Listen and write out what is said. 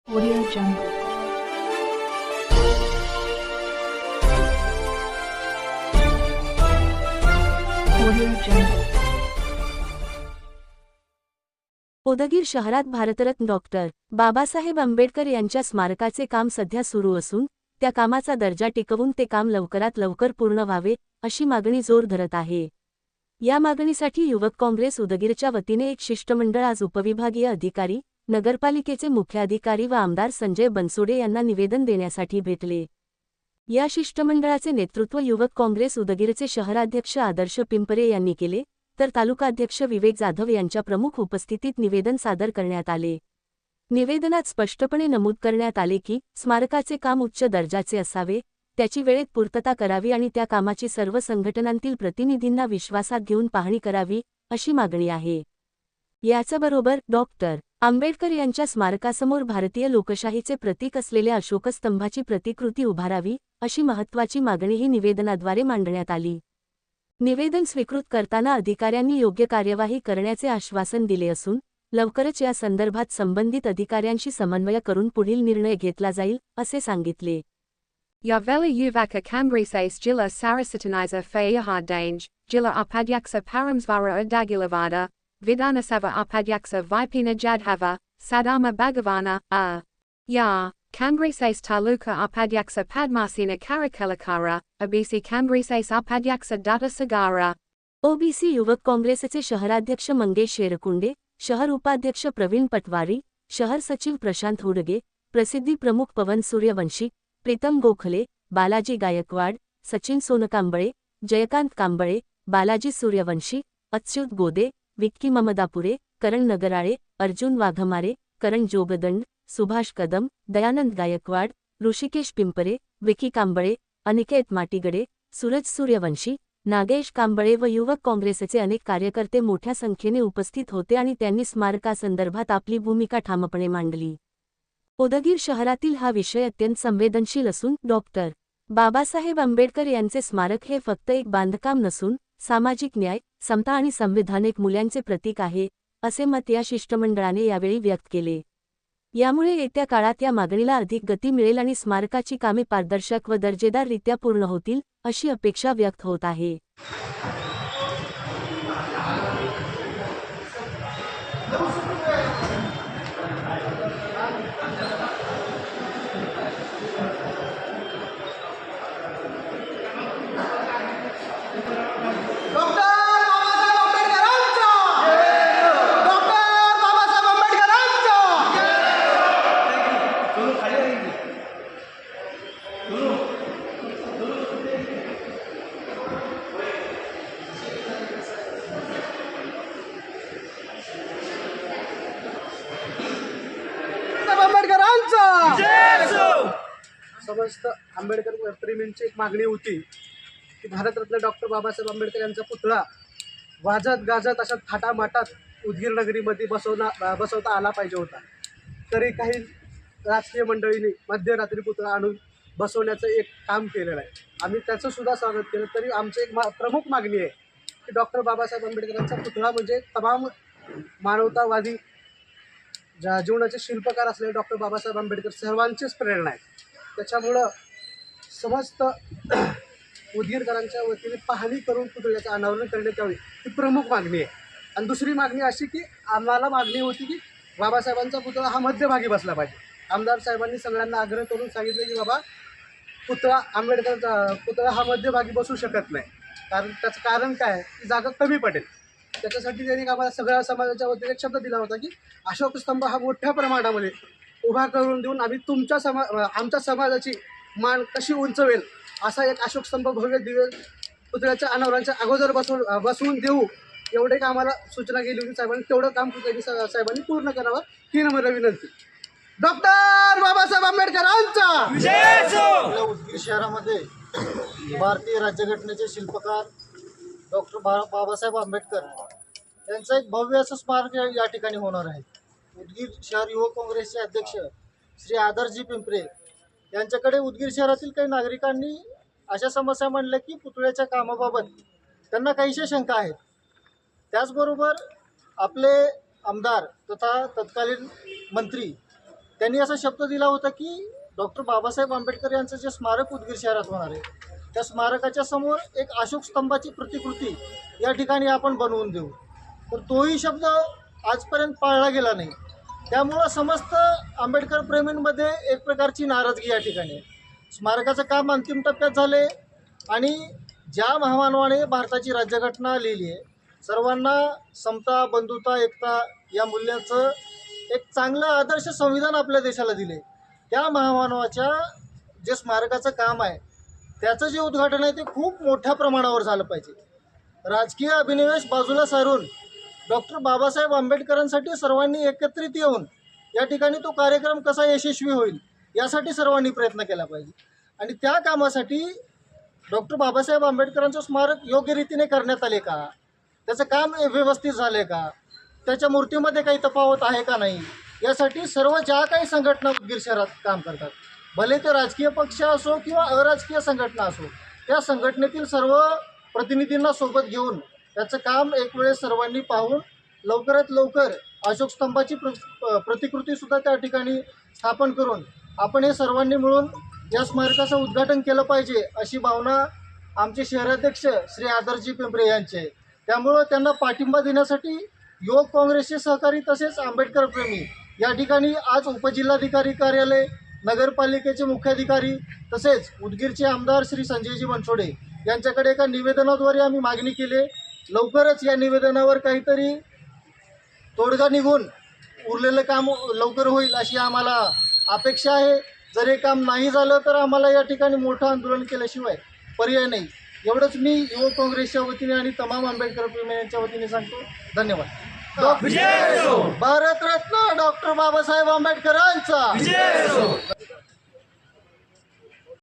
Audio Jungle. Audio Jungle. Udgir शहरात Bharat Ratna doctor Babasaheb Ambedkar यांच्या स्मारकाचे काम सध्या सुरू असून त्या कामाचा दर्जा टिकवून ते काम लवकरात लवकर पूर्ण व्हावे अशी मागणी जोर धरत आहे। या मागणीसाठी युवक काँग्रेस उदगीरच्या वतीने एक शिष्टमंडळ आज उपविभागीय अधिकारी, नगरपालिकेचे मुख्याधिकारी व आमदार संजय बनसोडे यांना निवेदन देण्यासाठी भेटले। या शिष्टमंडळाचे नेतृत्व युवक काँग्रेस उदगीरचे शहराध्यक्ष आदर्श पिंपरे यांनी केले, तर तालुकाध्यक्ष विवेक जाधव यांच्या प्रमुख उपस्थितीत निवेदन सादर करण्यात आले। निवेदनात स्पष्टपणे नमूद करण्यात आले की स्मारकाचे काम उच्च दर्जाचे असावे, त्याची वेळेत पूर्तता करावी आणि त्या कामाची सर्व संघटनांतील प्रतिनिधींना विश्वासात घेऊन पाहणी करावी अशी मागणी आहे। याचबरोबर डॉक्टर आंबेडकर यांच्या स्मारकासमोर भारतीय लोकशाहीचे प्रतीक असलेल्या अशोकस्तंभाची प्रतिकृती उभारावी अशी महत्त्वाची मागणीही निवेदनाद्वारे मांडण्यात आली। निवेदन स्वीकृत करताना अधिकाऱ्यांनी योग्य कार्यवाही करण्याचे आश्वासन दिले असून लवकरच या संदर्भात संबंधित अधिकाऱ्यांशी समन्वय करून पुढील निर्णय घेतला जाईल असे सांगितले। Yaveli Uvaka Kambrises Jilla Sarasataniza Fayahardange, Jilla Upadyaksa Paramsvara Adagilavada, Vidanasava Upadyaksa Vipina Jadhava, Sadama Bhagavana, Ya, Kambrises Taluka Upadyaksa Padmasina Karakalakara, Abisi Kambrises Upadyaksa Dutta Sagara. OBC युवक काँग्रेसचे शहराध्यक्ष मंगेश शेरकुंडे, शहर उपाध्यक्ष प्रवीण पटवारी, शहर सचिव प्रशांत हुडगे, प्रसिद्धी प्रमुख पवन सूर्यवंशी, प्रीतम गोखले, बालाजी गायकवाड, सचिन सोनकांबळे, जयकांत कांबळे, बालाजी सूर्यवंशी, अच्युत गोदे, विक्की ममदापुरे, करण नगराळे, अर्जुन वाघमारे, करण जोगदंड, सुभाष कदम, दयानंद गायकवाड, ऋषिकेश पिंपरे, विकी कांबळे, अनिकेत माटिगडे, सूरज सूर्यवंशी, नागेश कांबळे व युवक काँग्रेसचे अनेक कार्यकर्ते मोठ्या संख्येने उपस्थित होते आणि त्यांनी स्मारकासंदर्भात आपली भूमिका ठामपणे मांडली। उदगीर शहरातील हा विषय अत्यंत संवेदनशील असून डॉक्टर बाबासाहेब आंबेडकर यांचे स्मारक हे फक्त एक बांधकाम नसून सामाजिक न्याय, समता आणि संविधानिक मूल्यांचे प्रतीक आहे, असे मत या शिष्टमंडळाने यावेळी व्यक्त केले। यामुळे येत्या काळात या मागणीला अधिक गती मिळेल आणि स्मारकाची कामे पारदर्शक व दर्जेदाररित्या पूर्ण होतील अशी अपेक्षा व्यक्त होत आहे। समस्त आंबेडकर प्रेमींची एक मागणी होती की भारतरत्न डॉक्टर बाबासाहेब आंबेडकर यांचा पुतळा वाजत गाजत अशा थाटामाटात उदगीर नगरीमध्ये बसवता आला पाहिजे होता। तरी काही राजकीय मंडळींनी मध्यरात्री पुतळा आणून बसवण्याचं एक काम केलेलं आहे। आम्ही त्याचं सुद्धा स्वागत केलं। तरी आमची एक प्रमुख मागणी आहे की डॉक्टर बाबासाहेब आंबेडकरांचा पुतळा म्हणजे तमाम मानवतावादी जीवनाचे शिल्पकार असलेले डॉक्टर बाबासाहेब आंबेडकर सर्वांचीच प्रेरणा आहे। त्याच्यामुळं समस्त उदगीरकरांच्या वतीने पाहणी करून पुतळ्याचं अनावरण करण्यात यावे ही प्रमुख मागणी आहे। आणि दुसरी मागणी अशी की आम्हाला मागणी होती की बाबासाहेबांचा पुतळा हा मध्यभागी बसला पाहिजे। आमदार साहेबांनी सगळ्यांना आग्रह करून सांगितले की बाबा पुतळा आंबेडकरचा पुतळा हा मध्यभागी बसू शकत नाही, कारण त्याचं कारण काय आहे की जागा कमी पडेल। त्याच्यासाठी त्यांनी आम्हाला सगळ्या समाजाच्या वतीने एक शब्द दिला होता की अशोकस्तंभ हा मोठ्या प्रमाणामध्ये उभा करून देऊन आम्ही आमच्या समाजाची मान कशी उंचवेल असा एक अशोकस्तंभ भव्य दिव्य पुतळ्याच्या अनावरणाच्या अगोदर बसवून देऊ, एवढे का आम्हाला सूचना केली होती साहेबांनी। तेवढं काम पुतळी साहेबांनी पूर्ण करावं ही नम्र विनंती। डॉक्टर बाबासाहेब आंबेडकरांचा उदगीर शहरामध्ये भारतीय राज्यघटनेचे शिल्पकार डॉक्टर बाबासाहेब आंबेडकर यांचं एक भव्य असं स्मारक या ठिकाणी होणार आहे। उदगीर शहर युवक काँग्रेसचे अध्यक्ष श्री आदर्शजी पिंपरे यांच्याकडे उदगीर शहरातील काही नागरिकांनी अशा समस्या मांडल्या की पुतळ्याच्या कामाबाबत त्यांना काहीशा शंका आहेत। त्याचबरोबर आपले आमदार तथा तत्कालीन मंत्री त्यांनी असा शब्द दिला होता की डॉक्टर बाबासाहेब आंबेडकर यांचं जे स्मारक उदगीर शहरात होणार आहे त्या स्मारकाच्या समोर एक अशोक स्तंभाची प्रतिकृती या ठिकाणी आपण बनवून देऊ. तर तोही शब्द आजपर्यंत पाळला गेला नाही. त्यामुळं समस्त आंबेडकर प्रेमींमध्ये एक प्रकारची नाराजगी या ठिकाणी आहे. स्मारकाचं काम अंतिम टप्प्यात झाले आणि ज्या महामानवाने भारताची राज्यघटना लिहिली आहे, सर्वांना समता, बंधुता, एकता या मूल्याचं एक चांगलं आदर्श संविधान आपल्या देशाला दिले, त्या महामानवाच्या जे स्मारकाचं काम आहे त्याचं जे उद्घाटन आहे ते खूप मोठ्या प्रमाणावर झालं पाहिजे. राजकीय अभिनिवेश बाजूला सारून डॉक्टर बाबासाहेब आंबेडकरांसाठी सर्वांनी एकत्रित येऊन या ठिकाणी तो कार्यक्रम कसा यशस्वी होईल यासाठी सर्वांनी प्रयत्न केला पाहिजे. आणि त्या कामासाठी डॉक्टर बाबासाहेब आंबेडकरांचं स्मारक योग्य रीतीने करण्यात आले का, त्याचं काम व्यवस्थित झालं का, त्याच्या मूर्तीमध्ये काही तफावत आहे का नाही, यासाठी सर्व ज्या काही संघटना उदगीर शहरात काम करतात, भले ते राजकीय पक्ष असो किंवा अराजकीय संघटना असो, त्या संघटनेतील सर्व प्रतिनिधींना सोबत घेऊन त्याचं काम एक वेळेस सर्वांनी पाहून लवकरात लवकर अशोक स्तंभाची प्रतिकृतीसुद्धा त्या ठिकाणी स्थापन करून आपण हे सर्वांनी मिळून या स्मारकाचं उद्घाटन केलं पाहिजे अशी भावना आमचे शहराध्यक्ष श्री आदरजी पिंपरे यांचे आहे. त्यामुळं त्यांना पाठिंबा देण्यासाठी युवक काँग्रेसचे सहकारी तसेच आंबेडकर प्रेमी या ठिकाणी आज उपजिल्हाधिकारी कार्यालय, नगरपालिकेचे मुख्याधिकारी तसेच उदगीरचे आमदार श्री संजयजी बनसोडे यांच्याकडे एका निवेदनाद्वारे आम्ही मागणी केली. लवकरच या निवेदनावर काहीतरी तोडगा निघून उरलेलं काम लवकर होईल अशी आम्हाला अपेक्षा आहे. जर हे काम नाही झालं तर आम्हाला या ठिकाणी मोठं आंदोलन केल्याशिवाय पर्याय नाही. एवढंच मी युवक काँग्रेसच्या वतीने आणि तमाम आंबेडकर प्रेमी यांच्या वतीने सांगतो. धन्यवाद. भारतरत्न डॉक्टर बाबासाहेब आंबेडकरांचा